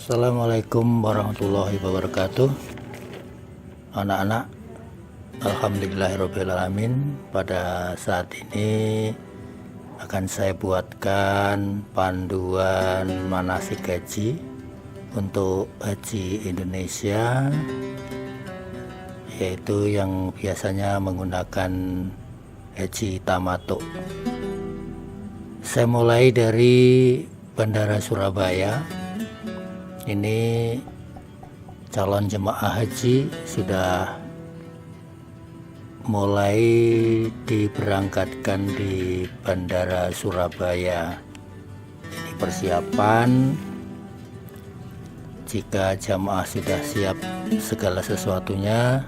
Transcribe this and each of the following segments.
Assalamualaikum warahmatullahi wabarakatuh. Anak-anak, alhamdulillahirrabbilalamin. Pada saat ini akan saya buatkan panduan manasik haji untuk haji Indonesia, yaitu yang biasanya menggunakan haji tamattu. Saya mulai dari Bandara Surabaya. Ini calon jemaah haji sudah mulai diberangkatkan di Bandara Surabaya. Ini persiapan jika jemaah sudah siap segala sesuatunya,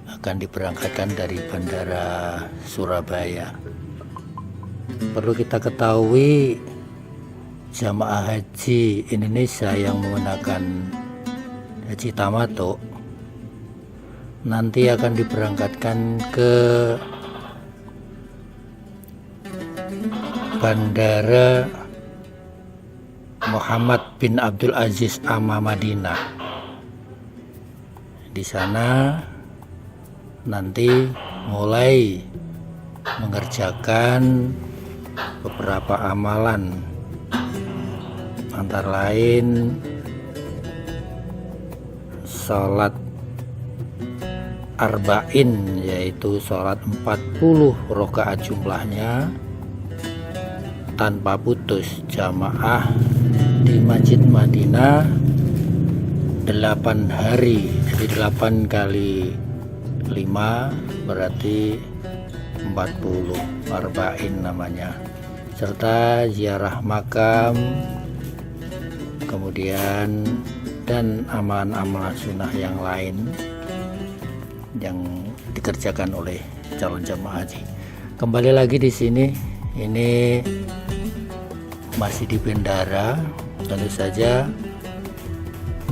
akan diberangkatkan dari Bandara Surabaya. Perlu kita ketahui, jamaah haji Indonesia yang menggunakan haji tamattu nanti akan diberangkatkan ke Bandara Muhammad bin Abdul Aziz Amma Madinah. Di sana nanti mulai mengerjakan beberapa amalan, antara lain sholat arba'in, yaitu sholat 40 rakaat jumlahnya tanpa putus jamaah di Masjid Madinah 8 hari. Jadi 8 kali 5 berarti 40 arba'in namanya, serta ziarah makam, kemudian dan amalan-amalan sunnah yang lain yang dikerjakan oleh calon jemaah haji. Kembali lagi di sini, ini masih di bandara. Tentu saja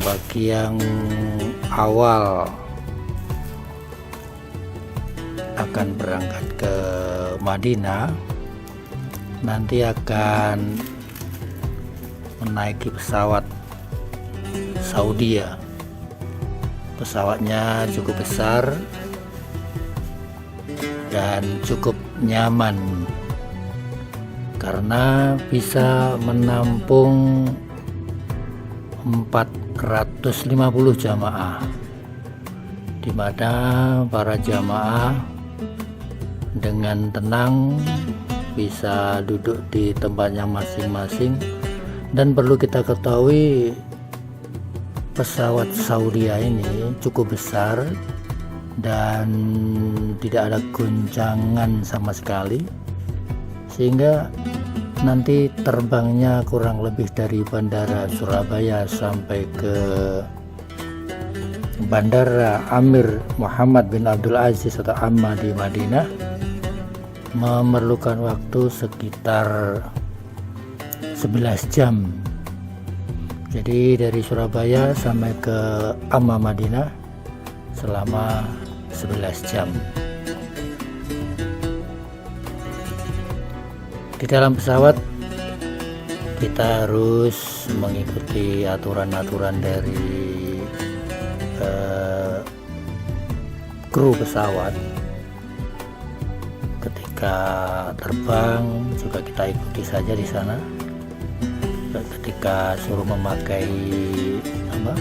bagi yang awal akan berangkat ke Madinah, nanti akan menaiki pesawat Saudi ya. Pesawatnya cukup besar dan cukup nyaman karena bisa menampung 450 jamaah, di mana para jamaah dengan tenang bisa duduk di tempatnya masing-masing. Dan perlu kita ketahui, pesawat Saudia ini cukup besar dan tidak ada guncangan sama sekali, sehingga nanti terbangnya kurang lebih dari Bandara Surabaya sampai ke Bandara Amir Muhammad bin Abdul Aziz atau Amma di Madinah memerlukan waktu sekitar 11 jam. Jadi dari Surabaya sampai ke Amma Madinah selama 11 jam. Di dalam pesawat kita harus mengikuti aturan-aturan dari kru pesawat. Ketika terbang juga kita ikuti saja di sana. Ketika suruh memakai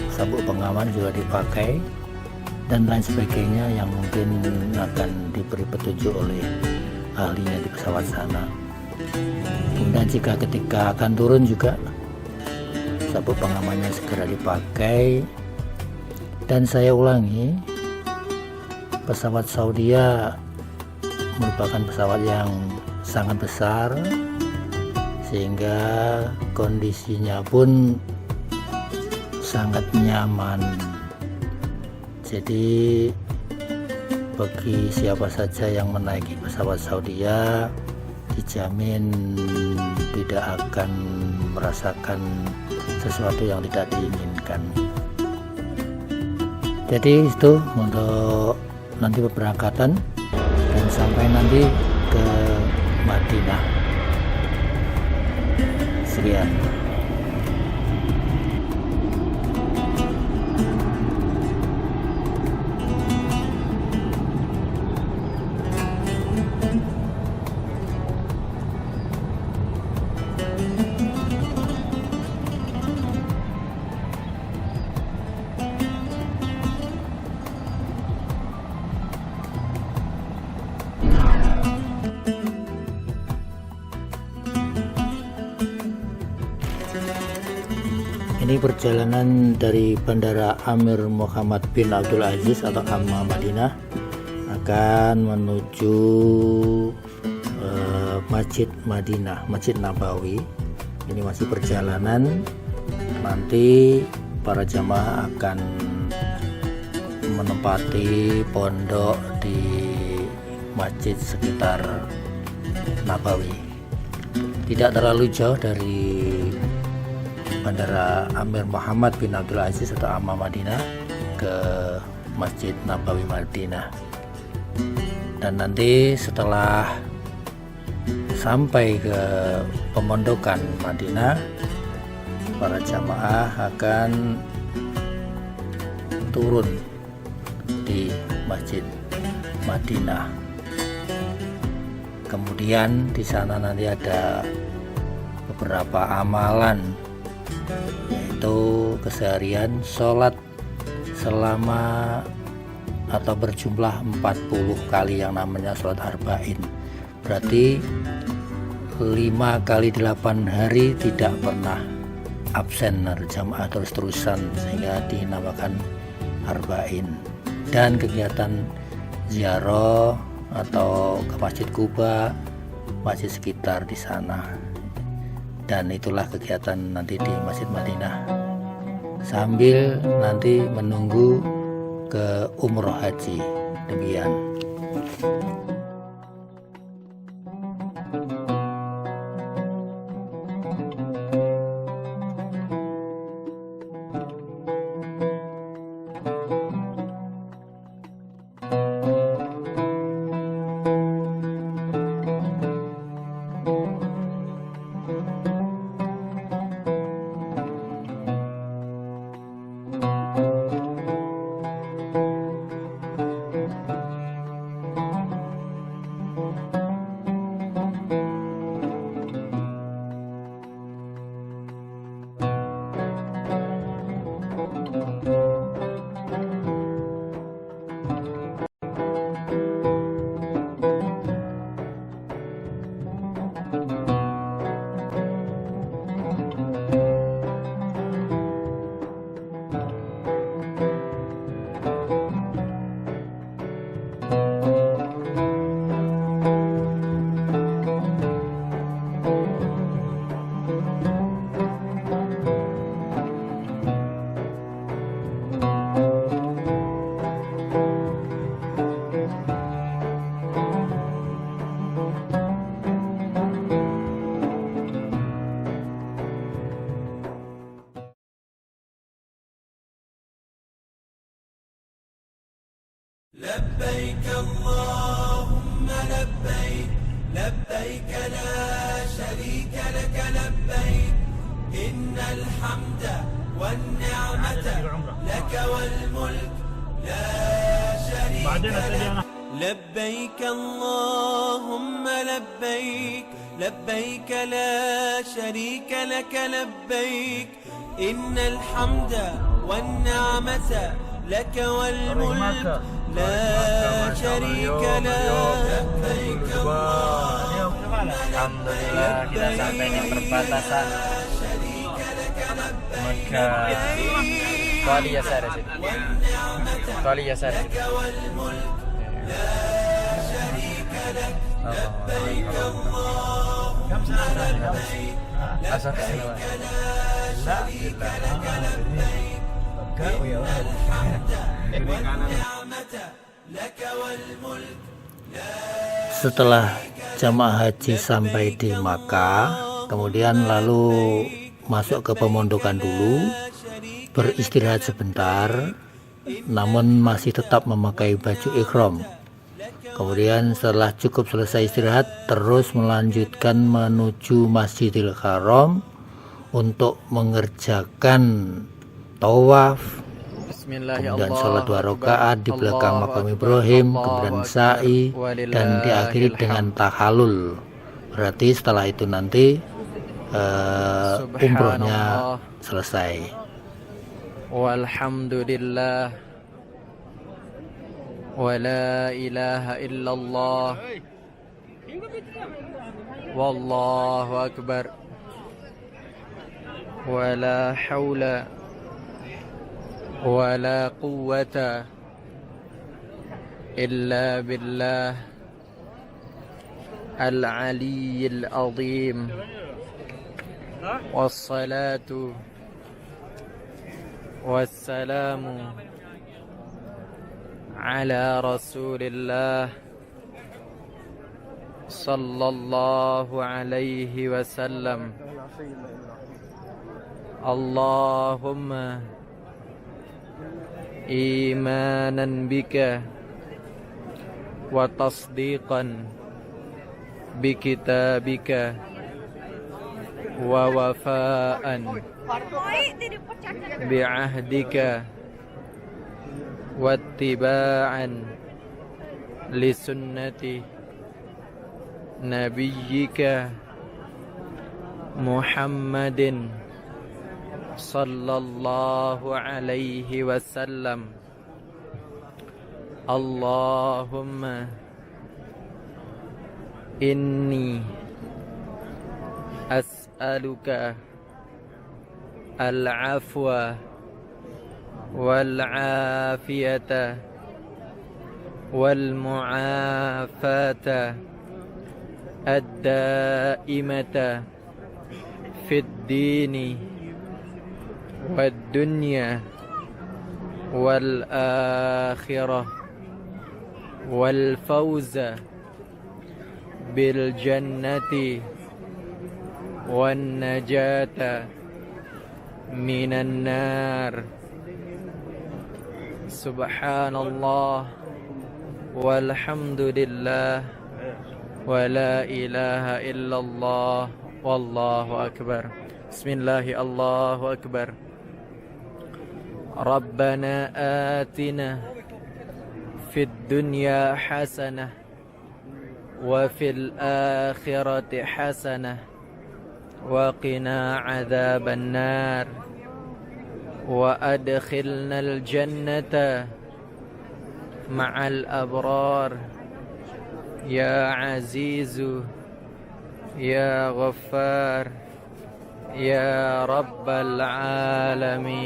sabuk pengaman juga dipakai, dan lain sebagainya yang mungkin akan diberi petunjuk oleh ahlinya di pesawat sana. Kemudian jika ketika akan turun juga sabuk pengamannya segera dipakai. Dan saya ulangi, pesawat Saudia merupakan pesawat yang sangat besar, sehingga kondisinya pun sangat nyaman. Jadi bagi siapa saja yang menaiki pesawat Saudia dijamin tidak akan merasakan sesuatu yang tidak diinginkan. Jadi itu untuk nanti keberangkatan dan sampai nanti ke Madinah. Sekian. Ini perjalanan dari Bandara Amir Muhammad bin Abdul Aziz atau Amma Madinah akan menuju Masjid Madinah, Masjid Nabawi. Ini masih perjalanan. Nanti para jamaah akan menempati pondok di masjid sekitar Nabawi. Tidak terlalu jauh dari Bandara Amir Muhammad bin Abdul Aziz atau Amma Madinah ke Masjid Nabawi Madinah. Dan nanti setelah sampai ke pemondokan Madinah, para jamaah akan turun di Masjid Madinah. Kemudian di sana nanti ada beberapa amalan, yaitu keseharian sholat selama atau berjumlah 40 kali yang namanya sholat arba'in. Berarti 5 kali 8 hari tidak pernah absen jamaah terus-terusan, sehingga dinamakan arba'in. Dan kegiatan ziarah atau ke Masjid Kuba, masjid sekitar di sana. Dan itulah kegiatan nanti di Masjid Madinah, sambil nanti menunggu ke umroh haji. Demikian. لبيك اللهم لبيك لبيك لا شريك لك لبيك إن الحمد والنعمة لك والملك لا شريك لك لبيك اللهم لبيك لبيك لا شريك لك لبيك إن الحمد والنعمة لك والملك لا شريك لك لبيك Alhamdulillah kita sampai di perbatasan Mekah Kuali Yasar sini. Kuali Yasar sini. Asal Setelah jamaah haji sampai di Makkah, kemudian lalu masuk ke pemondokan dulu, beristirahat sebentar, namun masih tetap memakai baju ihram. Kemudian setelah cukup selesai istirahat, terus melanjutkan menuju Masjidil Haram untuk mengerjakan tawaf, kemudian sholat 2 rakaat di belakang makam Ibrahim, kemudian sa'i, dan diakhiri dengan tahalul. Berarti setelah itu nanti umrohnya selesai. Walhamdulillah wa la ilaha illallah wallahu akbar ولا حول ولا قوة إلا بالله العلي العظيم والصلاة والسلام على رسول الله صلى الله عليه وسلم اللهم إيمانا بك وتصديقا بكتابك ووفاء بعهدك واتباعا لسنة نبيك محمد صلى الله عليه وسلم اللهم إني أسألك العفو والعافية والمعافاة الدائمة في الدين والدنيا والآخرة والفوز بالجنة والنجاة من النار سبحان الله والحمد لله ولا إله إلا الله والله أكبر بسم الله الله أكبر ربنا آتنا في الدنيا حسنة وفي الآخرة حسنة وقنا عذاب النار وأدخلنا الجنة مع الأبرار يا عزيز يا غفار يا رب العالمين.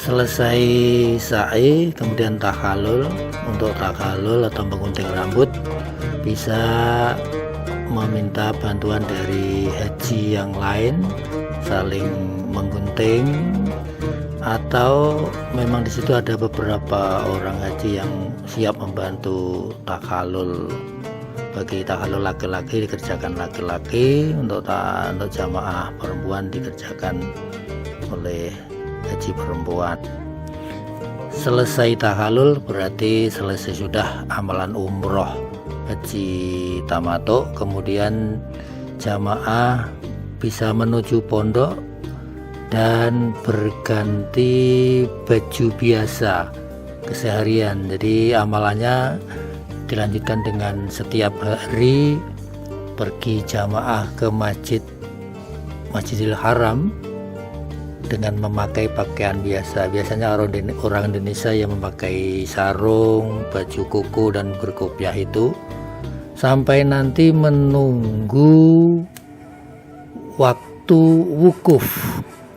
Selesai sa'i, kemudian takhalul. Untuk takhalul atau menggunting rambut bisa meminta bantuan dari haji yang lain, saling menggunting, atau memang di situ ada beberapa orang haji yang siap membantu takhalul. Bagi takhalul laki-laki dikerjakan laki-laki, untuk jamaah perempuan dikerjakan oleh haji perempuan. Selesai tahalul berarti selesai sudah amalan umroh haji tamattu. Kemudian jamaah bisa menuju pondok dan berganti baju biasa keseharian. Jadi amalannya dilanjutkan dengan setiap hari pergi jamaah ke Masjidil Haram dengan memakai pakaian biasa. Biasanya orang Indonesia yang memakai sarung, baju koko dan berkopiah itu, sampai nanti menunggu waktu wukuf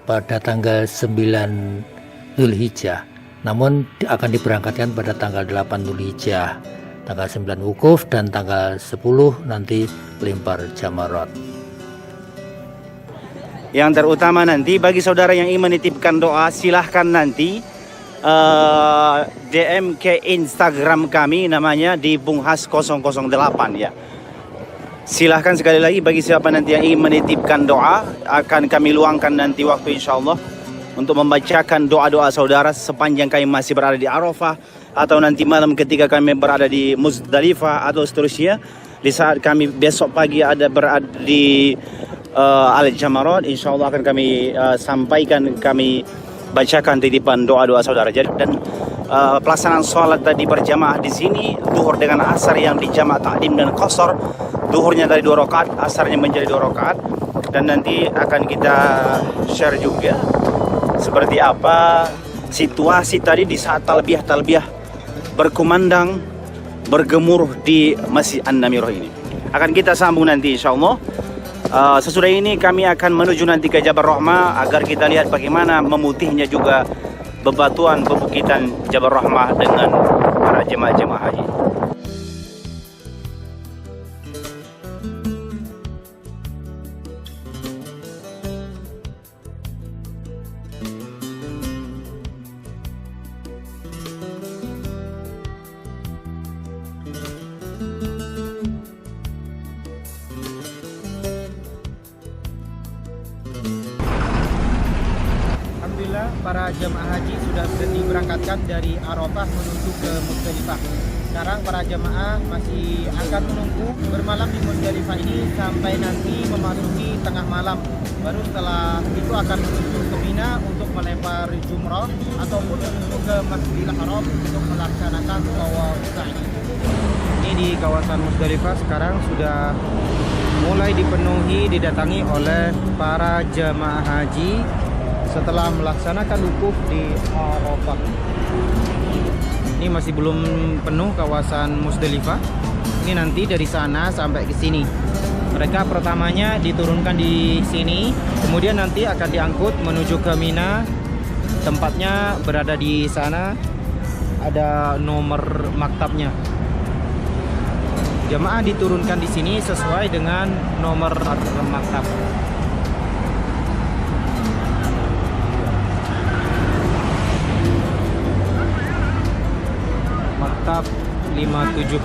pada tanggal 9 Dzulhijjah. Namun akan diberangkatkan pada tanggal 8 Dzulhijjah. Tanggal 9 wukuf dan tanggal 10 nanti lempar jamarat. Yang terutama nanti bagi saudara yang ingin menitipkan doa, silahkan nanti DM ke Instagram kami, namanya di Bunghas 008 ya. Silahkan sekali lagi bagi siapa nanti yang ingin menitipkan doa, akan kami luangkan nanti waktu insyaallah untuk membacakan doa-doa saudara sepanjang kami masih berada di Arafah, atau nanti malam ketika kami berada di Muzdalifah atau seterusnya. Di saat kami besok pagi ada berada di Al-Jamarat, insya Allah akan kami sampaikan, kami bacakan titipan doa-doa saudara. Jadi dan pelaksanaan sholat tadi berjamaah di sini, duhur dengan asar yang dijamaah takdim dan qasar, duhurnya dari 2 rakaat, asarnya menjadi 2 rakaat, dan nanti akan kita share juga seperti apa situasi tadi di saat talbiyah berkumandang, bergemuruh di Masjid An-Namirah ini. Akan kita sambung nanti insya Allah. Sesudah ini kami akan menuju nanti ke Jabal Rahmah agar kita lihat bagaimana memutihnya juga bebatuan bebukitan Jabal Rahmah dengan para jemaah-jemaah haji. Alhamdulillah para jemaah haji sudah diberangkatkan dari Arafah menuju ke Muzdalifah. Sekarang para jemaah masih akan menunggu bermalam di Muzdalifah ini sampai nanti memasuki tengah malam. Baru setelah itu akan menuju ke Mina untuk melempar jumrah ataupun menuju ke Masjidil Haram untuk melaksanakan tawaf sa'i. Ini di kawasan Muzdalifah sekarang sudah mulai didatangi oleh para jemaah haji setelah melaksanakan wukuf di Arafah. Ini masih belum penuh kawasan Muzdalifah. Ini nanti dari sana sampai ke sini. Mereka pertamanya diturunkan di sini, kemudian nanti akan diangkut menuju ke Mina. Tempatnya berada di sana, ada nomor maktabnya. Jemaah diturunkan di sini sesuai dengan nomor maktab. Maktab 57.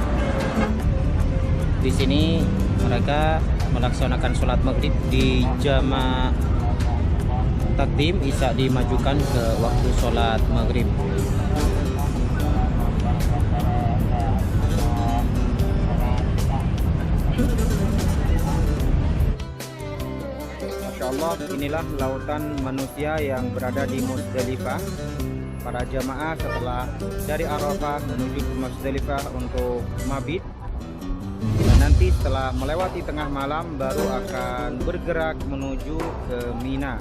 Di sini mereka melaksanakan sholat maghrib di jamaah takdim, isya dimajukan ke waktu sholat maghrib. Masya Allah, inilah lautan manusia yang berada di Muzdalifah. Para jamaah setelah dari Arafah menuju ke Muzdalifah untuk mabit, dan nanti setelah melewati tengah malam baru akan bergerak menuju ke Mina.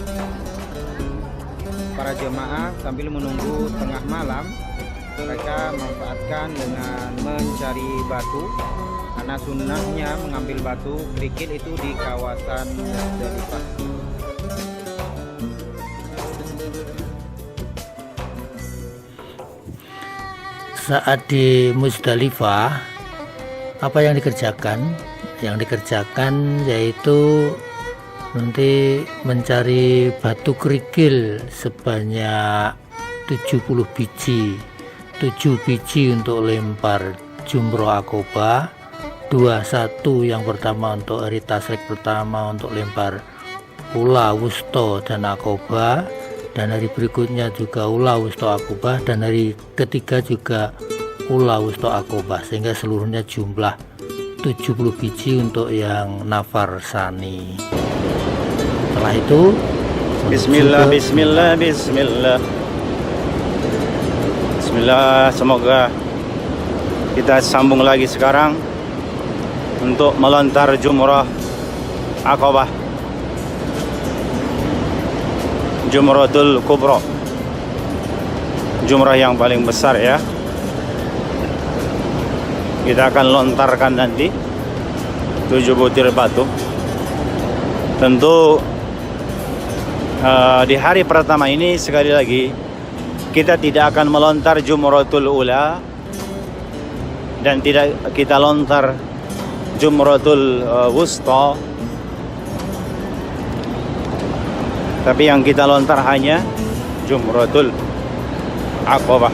Para jamaah sambil menunggu tengah malam, mereka memanfaatkan dengan mencari batu, karena sunnahnya mengambil batu kerikil itu di kawasan Muzdalifah. Saat di Muzdalifah, apa yang dikerjakan? Yang dikerjakan yaitu nanti mencari batu kerikil sebanyak 70 biji. 7 biji untuk lempar jumroh akobah, 21 yang pertama untuk hari tasrik pertama untuk lempar ula, wusto dan akobah, dan hari berikutnya juga ula wusta akobah, dan hari ketiga juga ula wusta akobah, sehingga seluruhnya jumlah 70 biji untuk yang nafar sani. Setelah itu Bismillah, bismillah, bismillah. Bismillah, semoga kita sambung lagi sekarang untuk melontar jumrah Aqabah, Jumratul Kubra, jumrah yang paling besar ya. Kita akan lontarkan nanti 7 butir batu. Tentu di hari pertama ini sekali lagi kita tidak akan melontar Jumratul Ula dan tidak kita lontar Jumratul Wusta, tapi yang kita lontar hanya Jumratul Aqabah.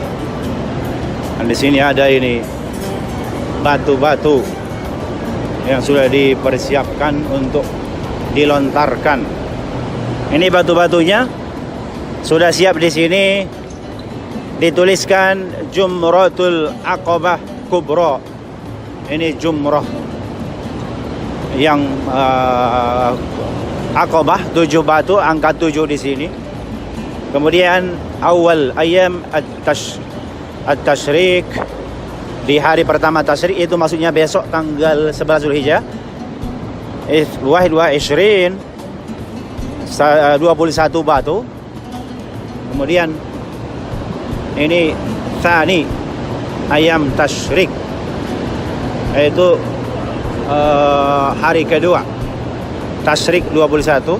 Dan di sini ada ini batu-batu yang sudah dipersiapkan untuk dilontarkan. Ini batu-batunya sudah siap di sini, dituliskan Jumratul Aqabah Kubra. Ini jumrah yang Aqabah, 7 batu, angka 7 di sini. Kemudian awal ayam at-tashrik, di hari pertama tasyrik, itu maksudnya besok tanggal 11 Zulhijjah, 21 batu. Kemudian ini tsani ayam tasyrik, yaitu hari kedua tasyrik 21.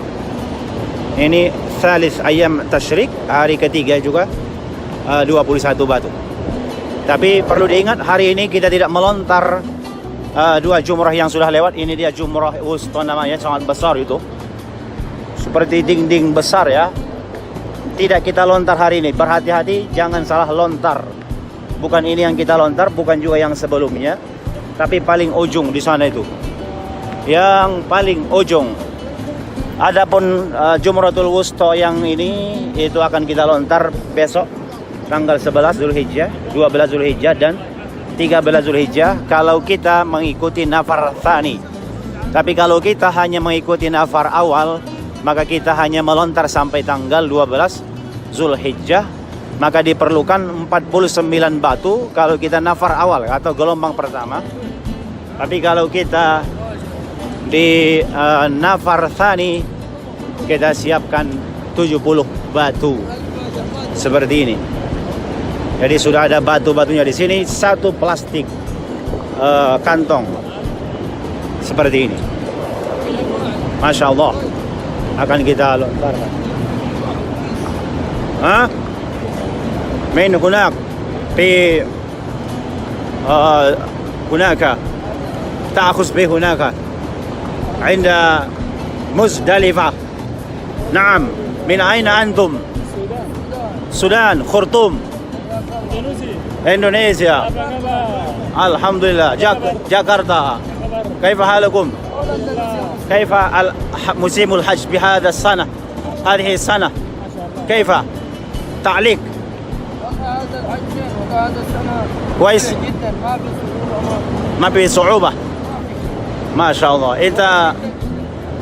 Ini tsalits ayam tasyrik, hari ketiga juga 21 batu. Tapi perlu diingat, hari ini kita tidak melontar 2 jumrah yang sudah lewat. Ini dia jumrah wusta namanya, sangat besar itu, seperti dinding besar ya. Tidak kita lontar hari ini. Berhati-hati, jangan salah lontar. Bukan ini yang kita lontar, bukan juga yang sebelumnya, tapi paling ujung di sana itu, yang paling ujung. Adapun Jumratul Wusta yang ini itu akan kita lontar besok tanggal 11 Zulhijjah, 12 Zulhijjah dan 13 Zulhijjah kalau kita mengikuti nafar tsani. Tapi kalau kita hanya mengikuti nafar awal, maka kita hanya melontar sampai tanggal 12 Zulhijjah. Maka diperlukan 49 batu kalau kita nafar awal atau gelombang pertama. Tapi kalau kita di nafar tsani, kita siapkan 70 batu seperti ini. Jadi sudah ada batu-batunya di sini, 1 plastik kantong seperti ini. Masya Allah, akan kita lontarkan. Min hunak fi hunaka ta'khuz bi hunaka 'inda Muzdalifah. Naam, min aina antum? Sudan, Khartoum, Indonesia. Alhamdulillah. Jakarta. Kaifa halakum? Kaifa musimul hajj bihadha as-sana? Hadhihi as-sana. Kaifa? Ta'liq. هذا الحج وهذا السنة كويس جدا، ما ما في صعوبة. في صعوبة. ما شاء الله. أنت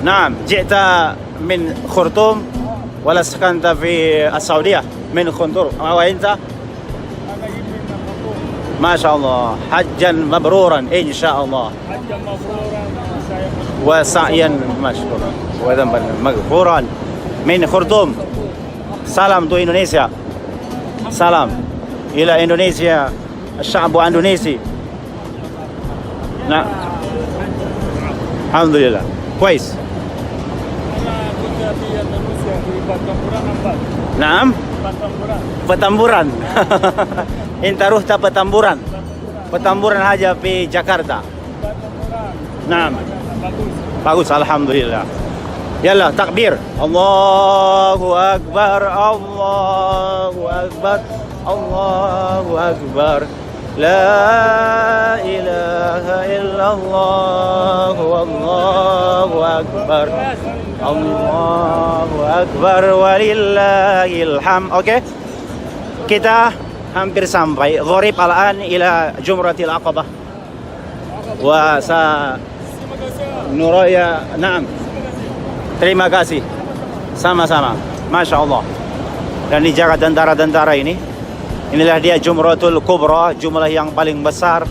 نعم جئت من خرطوم ولا سكنت في السعودية؟ من خرطوم. وأنت؟ ما شاء الله. حجا مبرورا إن شاء الله. حجا مبرورا وسعيا مشكورا وذنبا مغفورا من خرطوم. سلام to Indonesia. Salam ila Indonesia, الشعب Indonesia. Nah, alhamdulillah. Kuis. أنا كنت في إندونيسيا في باتامبوران أمبات. Naam. باتامبوران. Petamburan. Inta ruhta Petamburan. Petamburan aja di Jakarta. باتامبوران. Naam. bagus. Bagus, alhamdulillah. Yalla, takbir. Allahu Akbar, Allahu Akbar, Allahu Akbar. La ilaha illallah, Allahu Akbar. Allahu Akbar walillahil hamd. Oke. Kita hampir sampai. Gharib al-an ila Jumratil Aqabah. Wa sa Nuraya. Naam. Terima kasih. Sama-sama. Masya Allah. Dan dijaga tentara-tentara ini. Inilah dia Jumratul Kubra, jumlah yang paling besar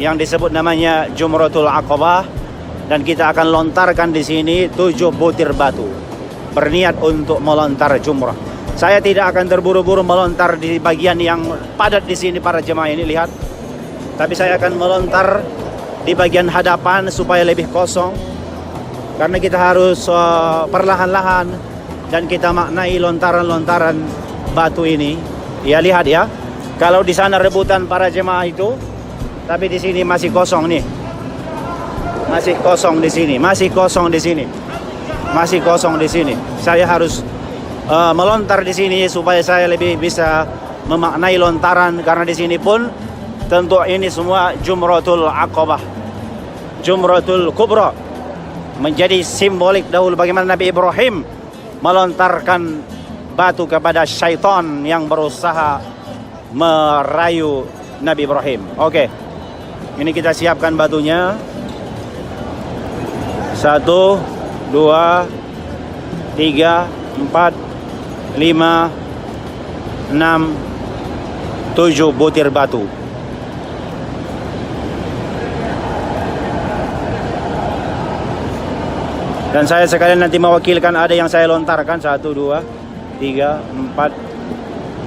yang disebut namanya Jumratul Aqabah. Dan kita akan lontarkan di sini 7 butir batu. Berniat untuk melontar jumrah. Saya tidak akan terburu-buru melontar di bagian yang padat di sini para jemaah ini, lihat. Tapi saya akan melontar di bagian hadapan supaya lebih kosong. Karena kita harus perlahan-lahan dan kita maknai lontaran-lontaran batu ini. Ya lihat ya. Kalau di sana rebutan para jemaah itu, tapi di sini masih kosong nih. Masih kosong di sini, masih kosong di sini, masih kosong di sini. Saya harus melontar di sini supaya saya lebih bisa memaknai lontaran, karena di sini pun tentu ini semua Jumratul Aqabah, Jumratul Kubra, menjadi simbolik dahulu bagaimana Nabi Ibrahim melontarkan batu kepada syaitan yang berusaha merayu Nabi Ibrahim. Oke, ini kita siapkan batunya. 1, 2, 3, 4, 5, 6, 7 butir batu. Dan saya sekalian nanti mewakilkan, ada yang saya lontarkan. 1, 2, 3, 4,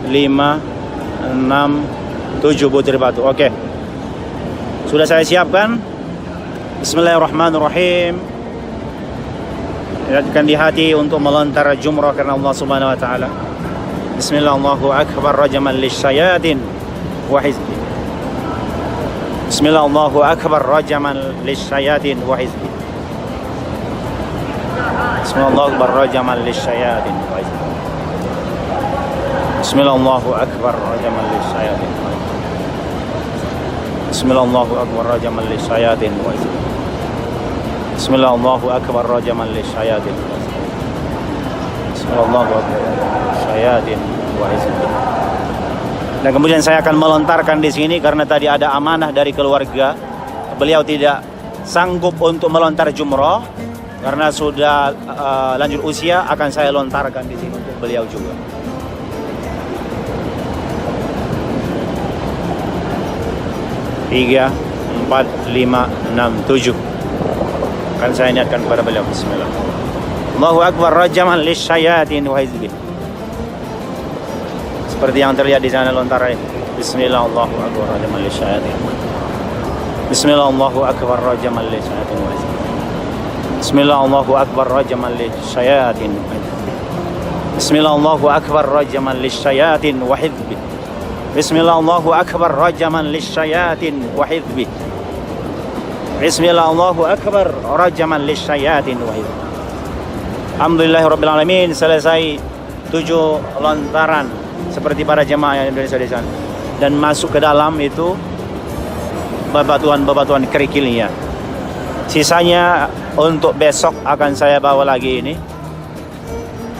5, 6, 7 butir batu. Oke. Sudah saya siapkan. Bismillahirrahmanirrahim. Niatkan di hati untuk melontar jumrah karena Allah Subhanahu wa taala. Bismillah, Allahu akbar rajaman lisyayatin wa hizbi. Bismillah, Allahu akbar rajaman lisyayatin wa hizbi. Bismillah, Allahu akbar rajaman lisyayatin wa hizbi. Bismillah, Allahu akbar rajaman lisyayatin. Bismillah, Allahu akbar rajaman lisyayatin wa hizbi. Bismillah, Allahu akbar rajaman lisyayatin. Bismillah, Allahu akbar lisyayatin wa hizbi. Dan kemudian saya akan melontarkan di sini karena tadi ada amanah dari keluarga. Beliau tidak sanggup untuk melontar jumrah karena sudah lanjut usia, akan saya lontarkan di sini untuk beliau juga. Tiga, 4, 5, 6, 7. Akan saya niatkan kepada beliau. Bismillah. Allahu akbar rajaman lisyayatin wa hizbi. Seperti yang terlihat di sana lontaran. Bismillah, Allahu akbar rajaman lisyayatin. Bismillah, Allahu akbar rajaman lisyayatin wa hizbi. Bismillah, Allahu akbar rajaman lisyayatin wa hizbi. Bismillah, Allahu akbar rajaman lisyayatin wa hizbi. Bismillah, Allahu akbar rajaman lisyayatin wa hizbi. Bismillah, Allahu akbar rajaman lisyayatin wa hizbi. Alhamdulillahirabbil alamin. Selesai 7 lontaran seperti para jemaah yang Indonesia di sana, dan masuk ke dalam itu bebatuan-bebatuan kerikilnya. Sisanya untuk besok akan saya bawa lagi ini.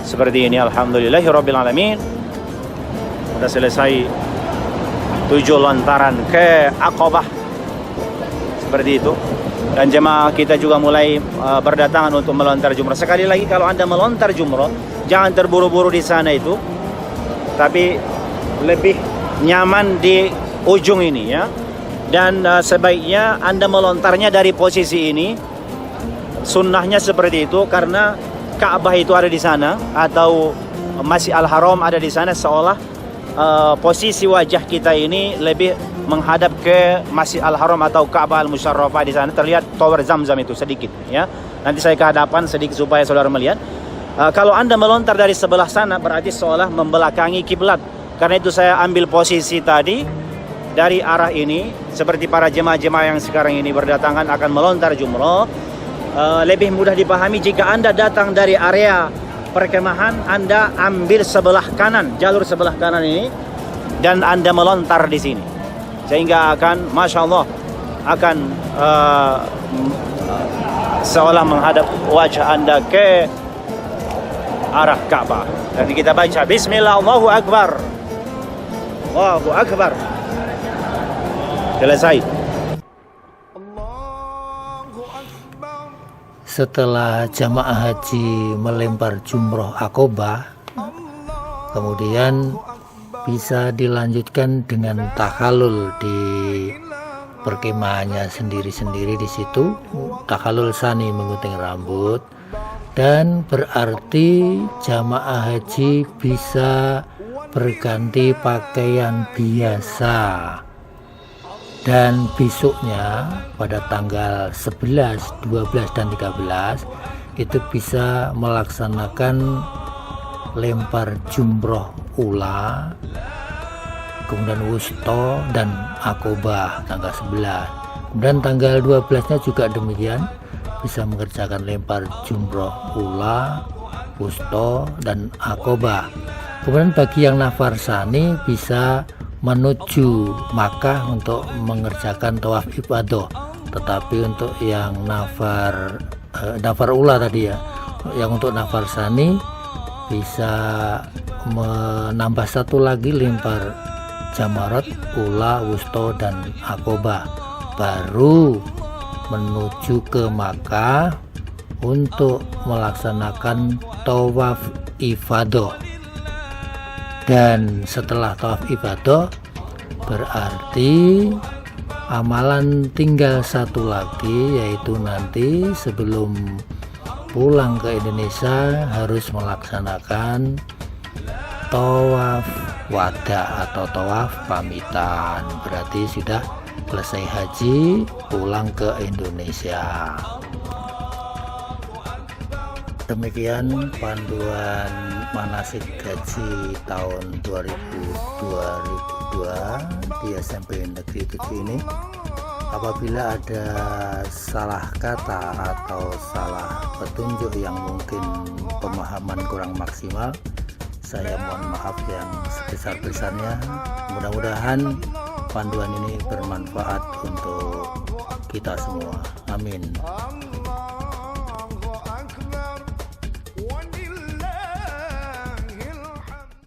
Seperti ini, alhamdulillahirabbil alamin. Sudah selesai 7 lontaran ke Aqabah. Seperti itu. Dan jemaah kita juga mulai berdatangan untuk melontar jumrah. Sekali lagi, kalau Anda melontar jumrah, jangan terburu-buru di sana itu, tapi lebih nyaman di ujung ini ya. Dan sebaiknya Anda melontarnya dari posisi ini. Sunnahnya seperti itu karena Ka'bah itu ada di sana, atau Masjid Al-Haram ada di sana, seolah posisi wajah kita ini lebih menghadap ke Masjid Al-Haram atau Ka'bah Al-Musyarrafah. Di sana terlihat tower Zamzam itu sedikit ya. Nanti saya ke hadapan sedikit supaya saudara melihat. Kalau Anda melontar dari sebelah sana berarti seolah membelakangi kiblat. Karena itu saya ambil posisi tadi dari arah ini, seperti para jemaah-jemaah yang sekarang ini berdatangan akan melontar jumrah. Lebih mudah dipahami jika Anda datang dari area perkemahan, Anda ambil sebelah kanan, jalur sebelah kanan ini, dan Anda melontar di sini, sehingga akan, masya Allah, akan seolah menghadap wajah Anda ke arah Ka'bah. Dan kita baca Bismillah, Allahu Akbar. Allahu Akbar. Selesai. Setelah jamaah haji melempar jumroh Aqobah, kemudian bisa dilanjutkan dengan tahalul di perkemahannya sendiri-sendiri di situ. Tahalul sani, menggunting rambut, dan berarti jamaah haji bisa berganti pakaian biasa. Dan besoknya pada tanggal 11, 12, dan 13 itu bisa melaksanakan lempar jumroh ula, kemudian wusto dan Aqobah tanggal 11. Dan tanggal 12-nya juga demikian, bisa mengerjakan lempar jumroh ula, wusto, dan Aqobah. Kemudian bagi yang nafar sani bisa menuju Makkah untuk mengerjakan tawaf ifadah. Tetapi untuk yang nafar ula tadi ya, yang untuk nafar sani bisa menambah satu lagi lempar jamarat ula, wusto, dan Aqobah, baru menuju ke Makkah untuk melaksanakan tawaf ifadah. Dan setelah tawaf ibadah berarti amalan tinggal satu lagi, yaitu nanti sebelum pulang ke Indonesia harus melaksanakan tawaf wada atau tawaf pamitan. Berarti sudah selesai haji, pulang ke Indonesia. Demikian panduan manasik haji tahun 2022 di SMP Negeri 7 ini. Apabila ada salah kata atau salah petunjuk yang mungkin pemahaman kurang maksimal, saya mohon maaf yang sebesar-besarnya. Mudah-mudahan panduan ini bermanfaat untuk kita semua. Amin.